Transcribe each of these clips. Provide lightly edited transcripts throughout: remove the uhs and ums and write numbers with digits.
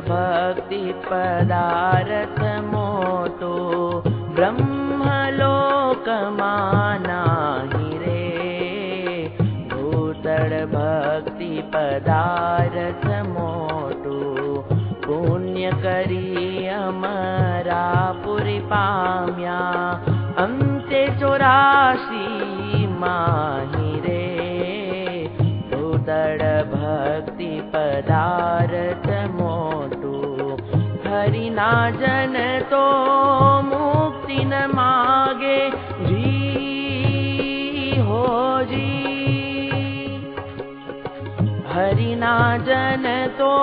भक्ति पदार्थ मोटो ब्रह्मलोक मानाहि रे। भूतल भक्ति पदार्थ मोटो पुण्य करी अमरा पुरी पाम्या अंते 84 माहि रे। भूतल भक्ति पदार्थ मोटो हरिना जन तो मुक्ति न मागे जी हो जी। हरिना जन तो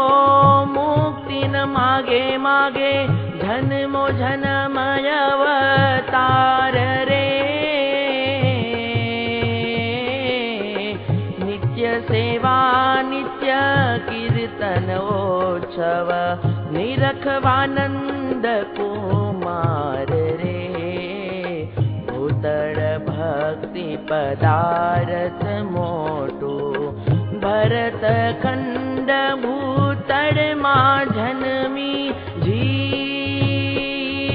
मुक्ति न मागे मागे जन्मो जन्मय अवतार रे। नित्य सेवा नित्य कीर्तन उत्सव निरखवानंद कुमार रे। भूतल भक्ति पदार्थ मोटो भरत खंड भूतल मां जन्मी जी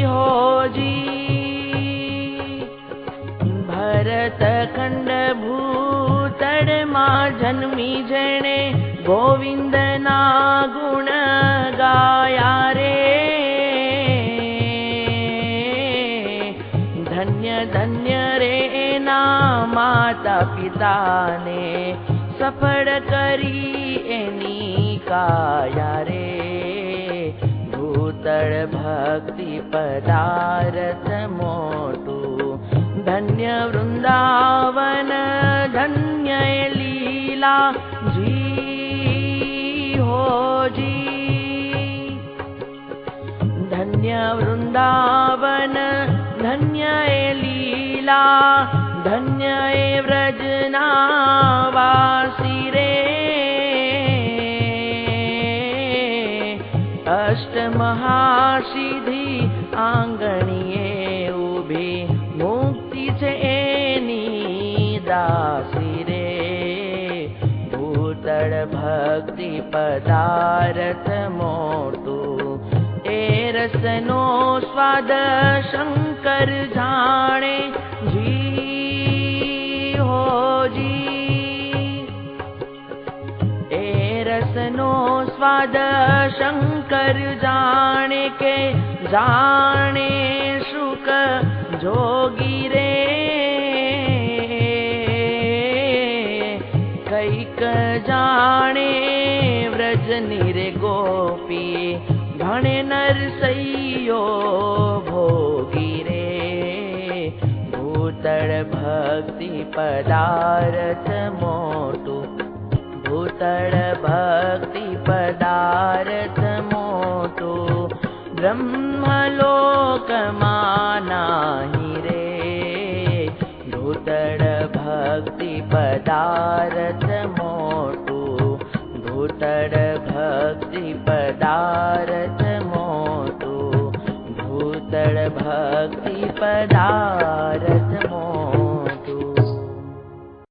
हो जी। भरत खंड भूतल मां जन्मी जने गोविंद ना गुण गाया रे। धन्य धन्य रे ना माता पिता ने सफल करी एनी काया रे। भूतल भक्ति पदार्थ मोटो धन्य वृंदावन धन्य लीला जी हो जी। धन्य वृंदावन धन्य लीला धन्य व्रजनावासी रे। अष्ट महासिद्धि आंगणिये उभी मुक्ति छे एनी दासी रे। भूतल भक्ति पदार्थ मोटो ए रसनो स्वाद शंकर जाने जी हो जी। ए रसनो स्वाद शंकर जाने के जाने शुक जोगी रे। कैक जाने व्रज निरे गोपी भणे नरसैयो भोगी रे। भूतल भक्ति पदार्थ मोटो भूतल भक्ति पदार्थ मोटो ब्रह्मलोक मानाहि रे। भूतल भक्ति पदार्थ मोटो भूतल भक्ति पदार्थ मोटो भूतल भक्ति पदार्थ